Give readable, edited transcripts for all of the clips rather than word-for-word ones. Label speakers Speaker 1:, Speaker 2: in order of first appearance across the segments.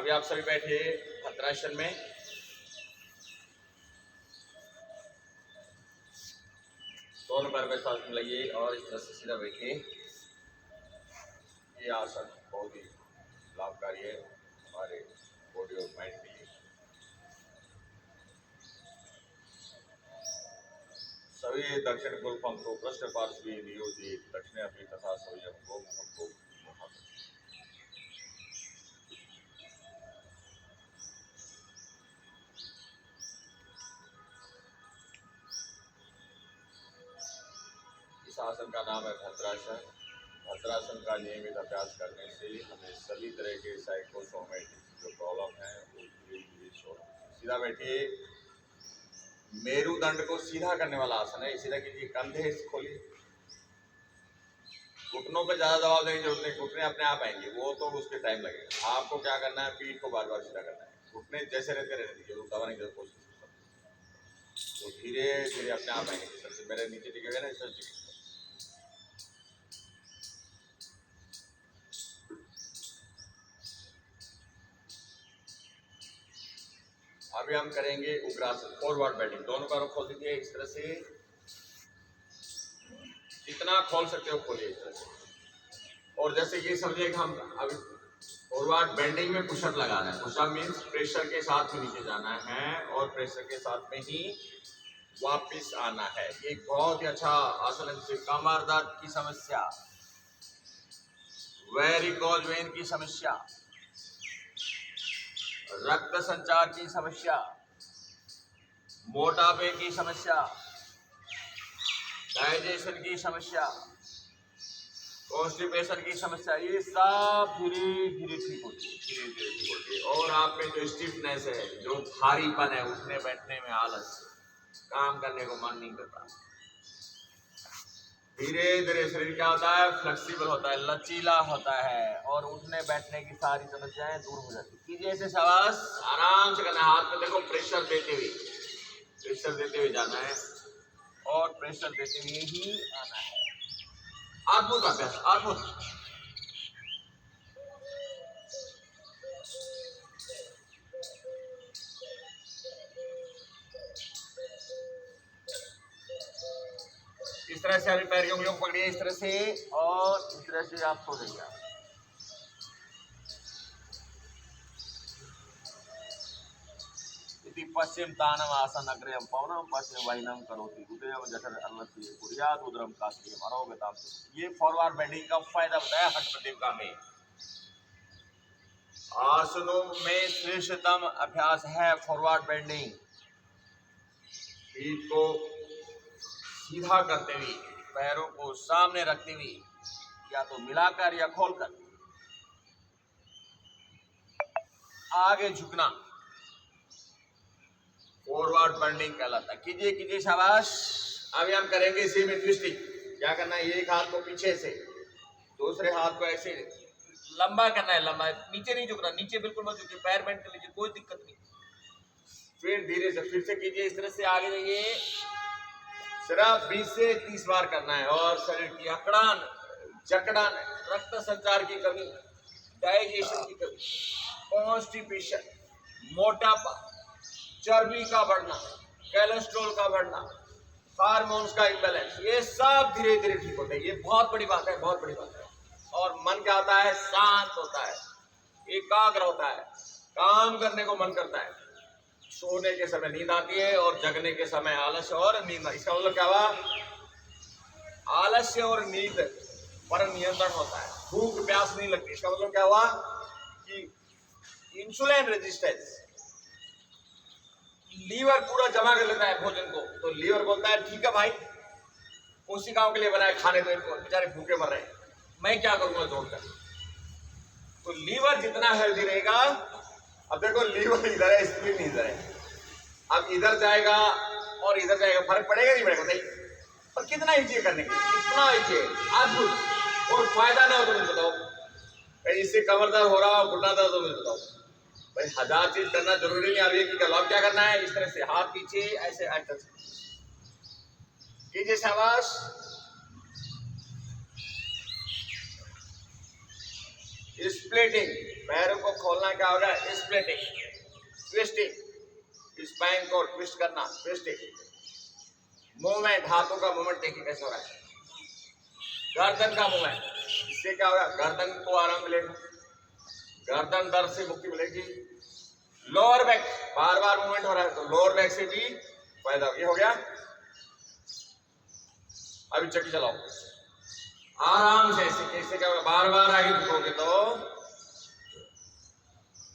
Speaker 1: अभी आप सभी बैठे भद्रासन में। दोनों पैर पे साथ मिलाइए और इस तरह से सीधा बैठिए। ये आसन बहुत ही लाभकारी है हमारे बॉडी और माइंड के लिए। सभी दक्षिण गुरुपम को पृष्ठ पार्श्वी नियोजी दक्षिण अपनी तथा सभी को इस आसन का नाम है भद्रासन। भद्रासन का नियमित अभ्यास करने से हमें सभी तरह के साइकोसोमैटिक जो प्रॉब्लम है वो सीधा बैठिए। मेरुदंड को सीधा करने वाला आसन है। सीधा कीजिए, कंधे खोलिए, घुटनों पे ज्यादा दबाव देने की जरूरत नहीं, घुटने अपने आप आएंगे, वो तो उसके टाइम लगेगा। आपको क्या करना है, पीठ को बार बार सीधा करना है, घुटने जैसे रहते रहने दीजिए, दबाने की कोशिश तो धीरे धीरे अपने आप आएंगे। सबसे मेरे नीचे टिके हुए ना, इस टिके। अभी हम करेंगे उग्रासन, फॉरवर्ड बेंडिंग। दोनों पैरों खोल दीजिए इस तरह से, जितना खोल सकते हो खोलिए इस तरह से। और जैसे ये समझिए कि हम अभी फॉरवर्ड बेंडिंग में पुशअप लगा रहे हैं। पुशअप मीन्स प्रेशर के साथ में नीचे जाना है और प्रेशर के साथ में ही वापिस आना है। ये बहुत ही अच्छा आसन है। जिससे कमर दर्द की समस्या, वेरिकोज वेन की समस्या, रक्त संचार की समस्या, मोटापे की समस्या, डाइजेशन की समस्या, कॉन्स्टिपेशन की समस्या, ये सब धीरे धीरे ठीक होती है, धीरे धीरे ठीक होती है। और आप में जो स्टिफनेस है, जो भारीपन है, उठने बैठने में आलस, काम करने को मन नहीं करता, धीरे धीरे शरीर क्या होता है, फ्लेक्सिबल होता है, लचीला होता है और उठने बैठने की सारी समस्याएं दूर हो जाती है। कीजिए ऐसे, शाबाश, आराम से करना है। हाथ में देखो, प्रेशर देते हुए जाना है और प्रेशर देते हुए ही आना है। अद्भुत अभ्यास, अद्भुत। इस तरह से अभी पैर की उंगलियों को पकड़िए इस तरह से और इस तरह से आप सो जाइए। इति पश्चिम तानम आसन अग्रयम पवनम पश्चिम वाहिनम करोति उदयम जठर अन्नस्य कुर्यात उदरम काश्यम अरोगताम। ये फॉरवर्ड बेंडिंग का फायदा बताया हठ प्रतियोगिता में। आसनों में श्रेष्ठतम अभ्यास है फॉरवर्ड बेंडिंग। पीठ को सीधा करते हुए, पैरों को सामने रखते हुए, या तो मिलाकर या खोलकर आगे झुकना फॉरवर्ड बेंडिंग कहलाता है। कीजिए कीजिए, शाबाश। अभी हम करेंगे इसी में ट्विस्टिंग। क्या करना है, एक हाथ को पीछे से, दूसरे हाथ को ऐसे लंबा करना है, लंबा, नीचे नहीं झुकना, नीचे बिल्कुल मत झुकिए, पैर बेंड कर लीजिए, कोई दिक्कत नहीं। फिर धीरे से फिर से कीजिए इस तरह से, आगे जाइए। सिर्फ 20 से 30 बार करना है। और शरीर की अकड़ान, जकड़ान, रक्त संचार की कमी, डाइजेशन की कमी, कॉन्स्टिपेशन, मोटापा, चर्बी का बढ़ना, कोलेस्ट्रॉल का बढ़ना, हार्मोन्स का इम्बैलेंस, ये सब धीरे धीरे ठीक होता है। ये बहुत बड़ी बात है, बहुत बड़ी बात है। और मन क्या होता है, शांत होता है, एकाग्र होता है, काम करने को मन करता है। सोने के समय नींद आती है और जगने के समय आलस्य और नींद। इसका मतलब क्या हुआ, आलस्य और नींद पर नियंत्रण होता है, भूख प्यास नहीं लगती। इसका मतलब क्या हुआ कि इंसुलिन रेजिस्टेंस, लीवर पूरा जमा कर लेता है भोजन को। तो लीवर बोलता है ठीक है भाई, कोशिकाओं के लिए बनाए खाने, तो इनको बेचारे भूखे मर रहे हैं, मैं क्या करूंगा जोड़कर। तो लीवर जितना हेल्दी रहेगा, अब देखो लीवर इधर है, स्प्लीन इधर है, अब इधर जाएगा और इधर जाएगा, फर्क पड़ेगा नहीं पड़ेगा, बताइए। और कितना ईजी है करने के लिए, कितना ईजी है, अद्भुत। और फायदा ना हो तो मुझे बताओ भाई, इससे कमर दर्द हो रहा हो, घुटना दर्द हो, मुझे बताओ भाई। 1000 चीज करना जरूरी नहीं, अब एक ही कर लो। अब क्या करना है, इस तरह से हाथ पीछे ऐसे कीजिए, शाबाश। स्प्लिटिंग, पैरों को खोलना क्या होगा, स्प्लिटिंग, ट्विस्टिंग, स्पाइन को ट्विस्ट करना, ट्विस्टिंग, मूवमेंट, हाथों का मूवमेंट देखिए कैसे हो रहा है, गर्दन का मूवमेंट, इससे क्या होगा, गर्दन को आराम मिलेगा, गर्दन दर्द से मुक्ति मिलेगी। लोअर बैक, बार बार मूवमेंट हो रहा है तो लोअर बैक से भी फायदा हो गया। अभी चक्की चलाओ आराम से, ऐसे क्या होगा, बार बार आगे झुकोगे तो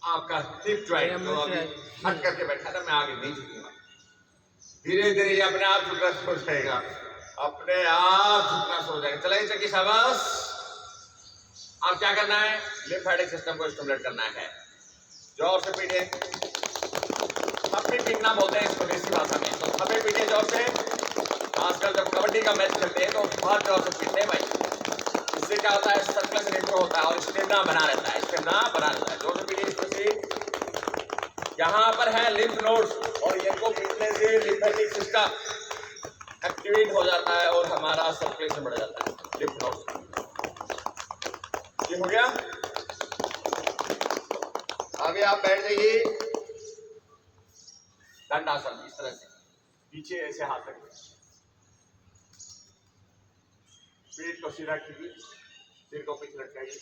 Speaker 1: आपका हिप ज्वाइंट तो अभी हट करके बैठा था, मैं आगे नहीं झुकूंगा, धीरे धीरे ये अपने आप झुकना शुरू हो जाएगा, अपने आप झुकना शुरू हो जाएगा। चलाइए चक्की, शाबाश। अब क्या करना है, लिम्फेटिक सिस्टम को स्टिमुलेट करना है, जोर से पीटिए, थप्पी पीटना बोलते हैं इसको देसी भाषा में, तो थप्पी पीटिए जोर से, खासकर जब कबड्डी का मैच खेलते हैं तो बहुत जोर से पीटते हैं भाई, इससे क्या होता है, सर्कुलेशन इंप्रूव होता है और स्टेमिना बना रहता है, स्टेमिना बना रहता है। जोर से पीटिए इसको से, यहाँ पर है लिम्फ नोड्स और इनको पीटने से लिम्फेटिक सिस्टम एक्टिवेट हो जाता है और हमारा सर्कुलेशन बढ़ जाता है, लिम्फ नोड्स। ये हो गया। अभी आप बैठ जाइए दंडासन, इस तरह से पीछे ऐसे हाथ रखिए, पेट को सीधा कीजिए, सिर को पीछे लटकाइए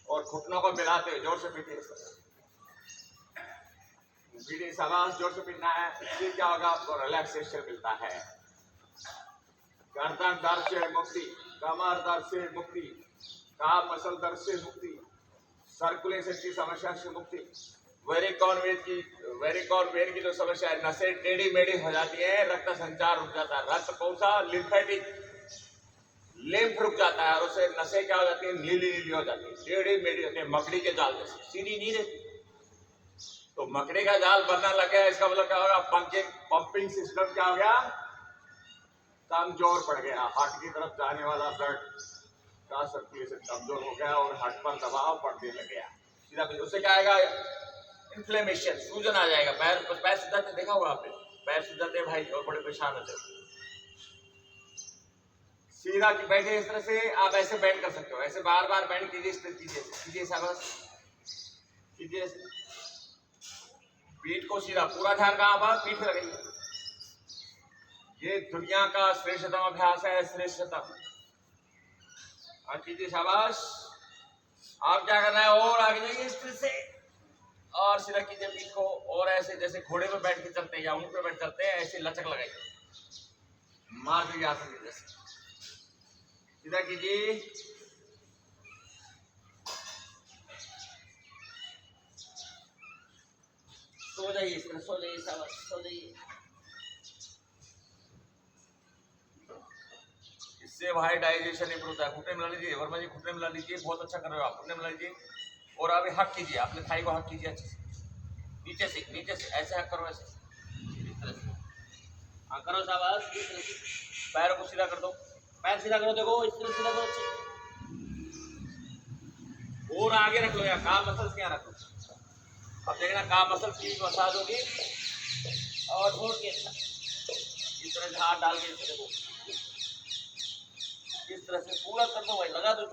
Speaker 1: और घुटनों को मिलाते हुए जोर से पीटिए, पीटिए, शाबाश, जोर से पीटना है। इससे क्या होगा, आपको रिलैक्सेशन मिलता है, गर्दन दर्द से मुक्ति, कमर दर्द से मुक्ति, काफ मसल दर्द से मुक्ति, सर्कुलेशन की समस्या से मुक्ति, वेरिकोन वेन की जो समस्या है, नसें टेढ़ी मेढ़ी हो जाती है, रक्त संचार रुक जाता है, रक्त कौन सा, लिम्फेटिक, लिम्फ रुक जाता है और उससे नसें क्या हो जाती है, नीली नीली हो जाती है, टेढ़ी मेढ़ी होती है, मकड़ी के जाल जैसे, सीधी नहीं रहती, तो मकड़ी का जाल बनना लग गया, इसका मतलब क्या होगा, पंपिंग सिस्टम क्या हो गया, कमजोर पड़ गया, हार्ट की तरफ जाने वाला ब्लड का सर्कुलेशन कमजोर हो गया और हार्ट पर दबाव पड़ने लग गया, सीधा उससे क्या आएगा, इन्फ्लेमेशन, सूजन आ जाएगा, पैर सुजाते देखा होगा आपने, पैर सुजाते भाई और बड़े परेशान होते, सीधा की बैठे इस तरह से, आप ऐसे बैंड कर सकते हो, ऐसे बार बार बैंड कीजिए, इस तरह कीजिए, शाबाश, कीजिए, पीठ को सीधा, पूरा ध्यान कहाँ पर, पीठ पे लगाइए, ये दुनिया का श्रेष्ठतम अभ्यास है, श्रेष्ठतम, कीजिए, शाबाश। आप क्या करना है, और आगे जाइए इस तरह से और सीधा कीजिए पीठ को, और ऐसे जैसे घोड़े पे बैठ के चलते हैं या ऊंट पे बैठ चलते हैं, ऐसे लचक लगाइए, मार दीजिए आसन की जैसे, सीधा कीजिए, सो जाइए, इस तरह सो जाइए, शाबाश, सो जाइए, इससे भाई डाइजेशन इंप्रूव होता है। घुटने मिला लीजिए वर्मा जी, घुटने मिला लीजिए, बहुत अच्छा कर रहे हो आप, घुटने मिला लीजिए और अभी हक कीजिए, अपने थाई को हक कीजिए अच्छे से, नीचे से ऐसे हक करो, ऐसे इस तरह से, हाँ करो, शाबाश, इस तरह से, पैरों को सीधा कर दो, पैर सीधा करो, देखो इस तरह सीधा करो अच्छे, और आगे रख लो यार, काम मसल्स क्या रखो, अब देखना काम मसल्स की मसाज होगी और छोड़ के इस तरह से हाथ डाल के देखो, इस तरह से पूरा कर दो भाई, लगा दो,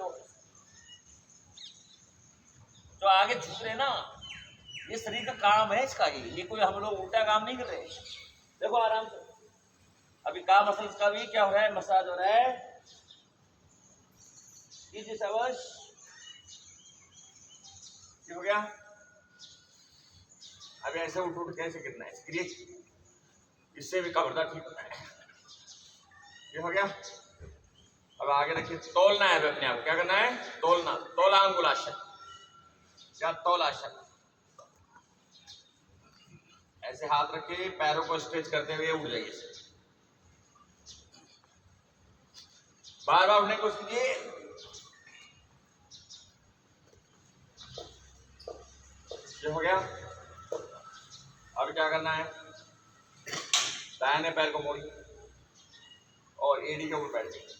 Speaker 1: जो आगे झुक रहे ना, ये शरीर का काम है इसका, ये कोई हम लोग उल्टा काम नहीं कर रहे, देखो आराम से, अभी काम मसल्स का भी क्या हो रहा है, मसाज हो रहा है, कीजिए, शाबाश, हो गया। अभी ऐसे उठ कैसे गिरना है, इससे भी कमर दर्द ठीक होता है, ये हो गया। अब आगे रखिए, तोलना है अपने आप, क्या करना है, तोलना, तोलांगुलासन, क्या तोलासन, ऐसे हाथ रखिए, पैरों को स्ट्रेच करते हुए उठ जाइए, बार बार उठने की कोशिश कीजिए, ये हो गया। अब क्या करना है, दाहिने पैर को मोड़िए और एड़ी के ऊपर बैठ जाइए,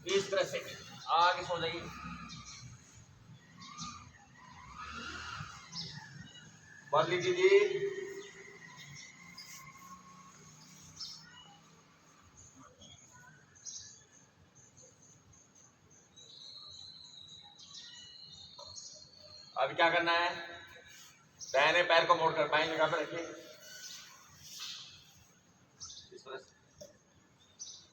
Speaker 1: इस तरह से आगे सो जाइए, बदली कीजिए, अभी क्या करना है, दाहिने पैर को मोड़कर बाएं जगह पर रखिए इस तरह से,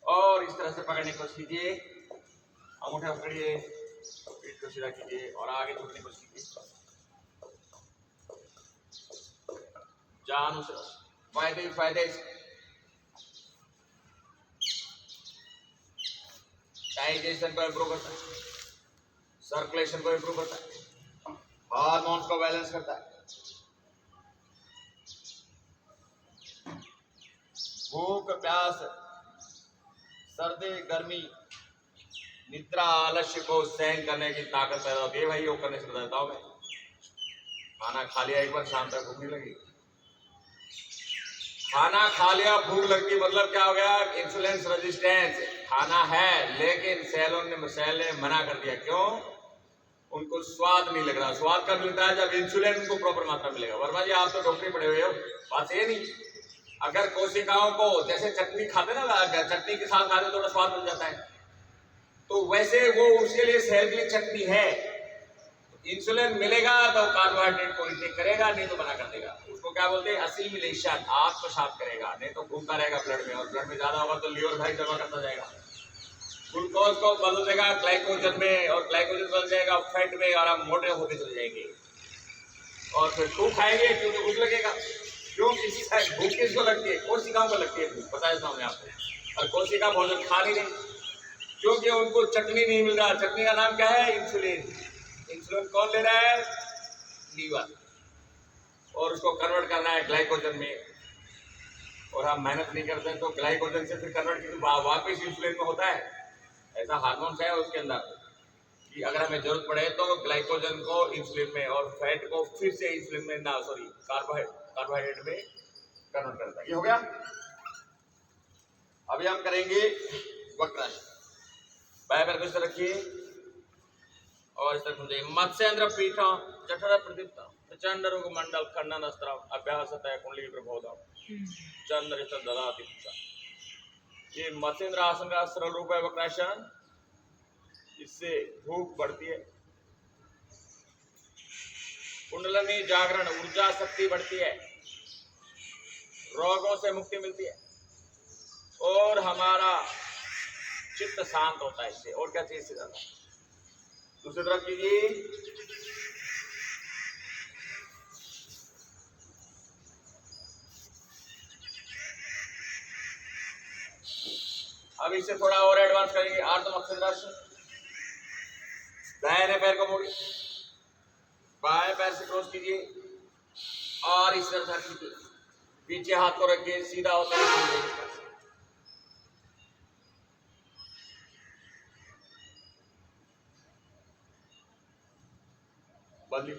Speaker 1: और इस तरह से पकड़ने की कोशिश कीजिए। अंगूठा पकड़िए, पीठ को सीधा कीजिए और आगे झुकने की कोशिश कीजिए। जानुस फायदे फायदे डाइजेशन को इम्प्रूव करता है, सर्कुलेशन को इम्प्रूव करता है, हार्मोन्स को बैलेंस करता है, भूख प्यास सर्दी गर्मी निद्रा आलस्य को सहन करने की ताकत पैदा होती है। भाई योग करने से बताता हूं मैं। खाना खा लिया एक बार, शाम तक भूख नहीं लगी। खाना खा लिया भूख लगती, मतलब क्या हो गया, इंसुलिन रेजिस्टेंस। खाना है लेकिन सेलों ने सेल मना कर दिया, क्यों, उनको स्वाद नहीं लग रहा। स्वाद कब मिलता है, जब इंसुलिन उनको प्रॉपर मात्रा मिलेगा। वर्मा जी आप तो डॉक्टरी पढ़े हुए हो, बात ये नहीं। अगर कोशिकाओं को जैसे चटनी खाते ना, चटनी के साथ खाते थोड़ा स्वाद मिल जाता है, तो वैसे वो उसके लिए सेल के लिए चटनी है। इंसुलिन मिलेगा तो कार्बोहाइड्रेट को इंटेक करेगा, नहीं तो मना कर देगा। उसको क्या बोलते हैं, असिमिलेशन, आग को साफ करेगा, नहीं तो घूमता रहेगा ब्लड में, और ब्लड में ज्यादा होगा तो लीवर भाई जमा करता जाएगा, ग्लूकोज को बदल देगा ग्लाइकोजन में, और ग्लाइकोजन बदल जाएगा फैट में, और आप मोटे होते चले जाएंगे। और फिर खूब खाएंगे क्योंकि भूख लगेगा। क्यों, भूख किसको लगती है, कोशिकाओं को लगती है भूख, बता देता हूँ मैं आपको। और कोशिका भोजन खा नहीं रही क्योंकि उनको चटनी नहीं मिल रहा। चटनी का नाम क्या है, इंसुलिन। इंसुलिन कौन ले रहा है, लीवर, और उसको कन्वर्ट करना है ग्लाइकोजन में, और हम मेहनत नहीं करते हैं तो ग्लाइकोजन से फिर कन्वर्ट की वापस इंसुलिन में होता है। ऐसा हार्मोन्स है उसके अंदर कि अगर हमें जरूरत पड़े तो ग्लाइकोजन को इंसुलिन में, और फैट को फिर से इंसुलिन में, ना सॉरी कार्बोहाइड्रेट में कन्वर्ट करता है। ये हो गया। अभी हम करेंगे वक्रासन। बाएं पैर को इस तरह रखिए और इस तरह घूमिए। मत्स्येंद्र पीठा जठर प्रदीप्त प्रचंड रोग मंडल खंडन अस्त्र अभ्यास कुंडली प्रबोधम चंद्र ददाति। ये मत्स्येंद्र आसन का सरल रूप है वक्रासन। इससे भूख बढ़ती है, कुंडलनी जागरण, ऊर्जा शक्ति बढ़ती है, रोगों से मुक्ति मिलती है, और हमारा चित्त शांत होता है इससे। और क्या चीज से ज्यादा। दूसरी तरफ कीजिए। अब इससे थोड़ा और एडवांस करेंगे। आर्द्र मत्स्येंद्रासन। दाहिने पैर को मोड़िए, बाएं पैर से क्रॉस कीजिए और इस तरह कीजिए। पीछे हाथ को रखिए, सीधा होता है। बदली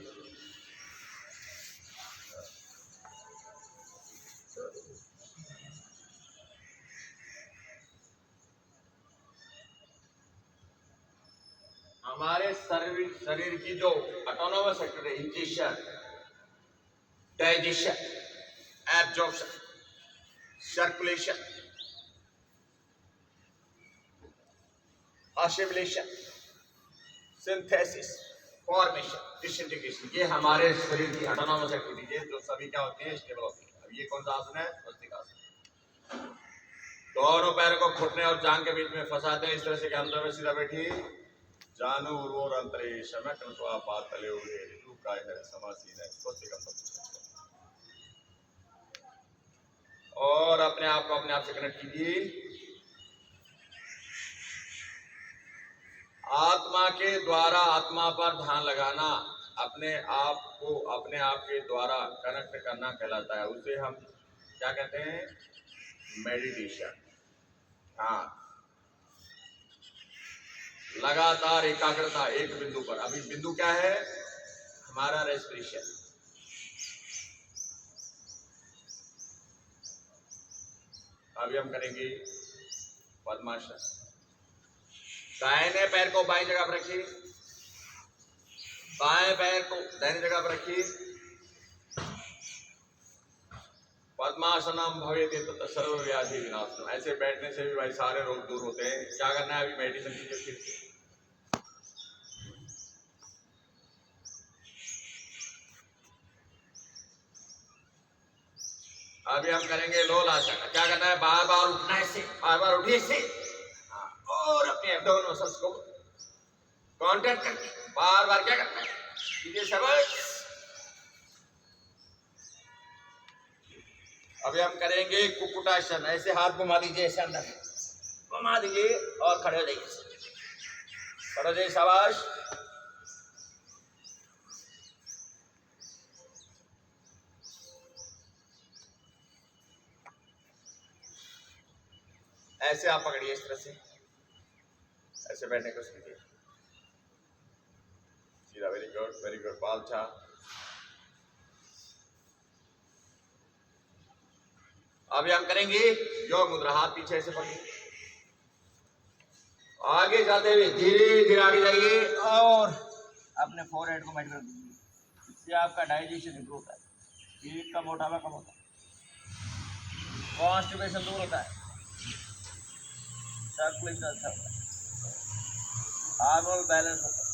Speaker 1: हमारे शरीर की जो ऑटोनोमस सेक्टर है, injection, digestion, absorption, circulation, assimilation, synthesis, formation, disintegration, ये हमारे शरीर की ऑटोनोमस एक्टिविटी है जो सभी क्या होती है, स्टेबल होती है। अब ये कौन सा आसन है, भस्त्रिकासन। दोनों पैरों को घुटने और जांग के बीच में फंसाते हैं इस तरह से कि अंदर में सीधा बैठिए। जानु उर्वोर अंतरे शमय कृत्वा पातले उड़े ऋतु काय है समासीन है स्वस्तिकम सब। और अपने आप को अपने आप से कनेक्ट कीजिए। आत्मा के द्वारा आत्मा पर ध्यान लगाना, अपने आप को अपने आप के द्वारा कनेक्ट करना कहलाता है। उसे हम क्या कहते हैं, मेडिटेशन। हाँ, लगातार एकाग्रता एक बिंदु पर। अभी बिंदु क्या है, हमारा रेस्पिरेशन। अभी हम करेंगे पद्मासन। दाहिने पैर को बाईं जगह पर रखिए, बाएं पैर को दाहिनी जगह पर रखिए। पद्मासनम भवेते तत् सर्व व्याधि विनाशनम। ऐसे बैठने से भी भाई सारे रोग दूर होते हैं। क्या करना है, अभी मेडिटेशन कीजिए फिर से। अभी हम करेंगे लोल आसन। क्या करना है, बार बार उठना है इससे, बार बार उठिए इससे। हाँ, और अपने एब्डोमेन मसल्स को कॉन्ट्रैक्ट करके बार बार क्या करना है, कीजिए शाबाश। अभी हम करेंगे कुक्कुटासन। ऐसे हाथ घुमा दीजिए, ऐसे अंदर घुमा दीजिए और खड़े हो जाइए, खड़े हो जाइए, शाबाश। ऐसे आप पकड़िए, इस तरह से ऐसे बैठने को सीखिए सीधा। Very good, very good. पालछा। अभी हम करेंगे योग मुद्रा। हाथ पीछे से पकड़िए, आगे जाते हुए धीरे धीरे आगे जाइए और अपने फोरहेड को मैट कर दीजिए। इससे आपका डाइजेशन इंप्रूव होता है, पेट का मोटापा कम होता है, कॉन्स्टिपेशन दूर होता है, सर्कुलेशन अच्छा होता है, हार्मोनल बैलेंस होता है,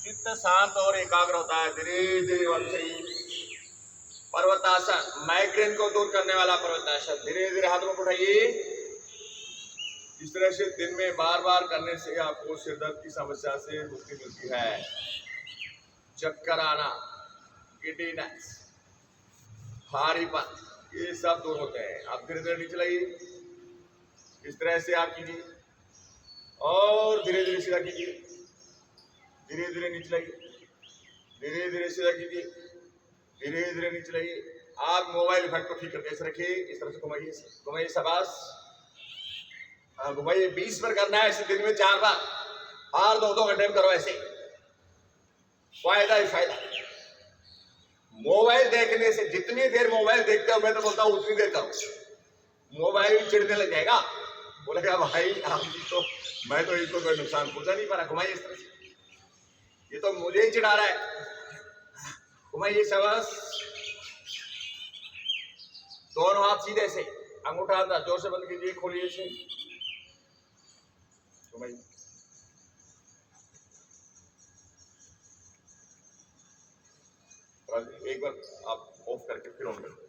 Speaker 1: चित्त शांत और एकाग्र होता है। धीरे धीरे वैसे ही पर्वतासन, माइग्रेन को दूर करने वाला पर्वतासन। धीरे धीरे हाथों को उठाइए। इस तरह से दिन में बार बार करने से आपको सिर दर्द की समस्या से मुक्ति मिलती है। चक्कर आना, गिड्डीनेस, भारीपन, ये सब दूर होते हैं। आप धीरे धीरे नीचे लाइए, इस तरह से आप कीजिए और धीरे धीरे सीधा कीजिए, धीरे धीरे नीचे लाइए, धीरे धीरे सीधा कीजिए, धीरे धीरे नीचे लाइए। आप मोबाइल इफेक्ट को ठीक करके ऐसे रखिए, इस तरह से घुमाइए, घुमाइए, शाबाश। घुमाइए, 20 बार करना है ऐसे, दिन में 4 बार, हर 2-2 घंटे में करो ऐसे, फायदा ही फायदा। मोबाइल देखने से, जितनी देर मोबाइल देखते हो, मैं तो बोलता हूँ उतनी देर करो। मोबाइल चिढ़ने लग जाएगा, बोलेगा भाई आप तो, मैं तो इसको कोई नुकसान पहुंचा नहीं पा रहा। घुमाइए इस तरह से, ये तो मुझे ही चिढ़ा रहा है। घुमाइए, शाबाश। दोनों हाथ सीधे से, अंगूठा अंदर जोर से बंद कीजिए, खोलिए इसे, घुमाइए। एक बार आप ऑफ करके फिर ऑन करें।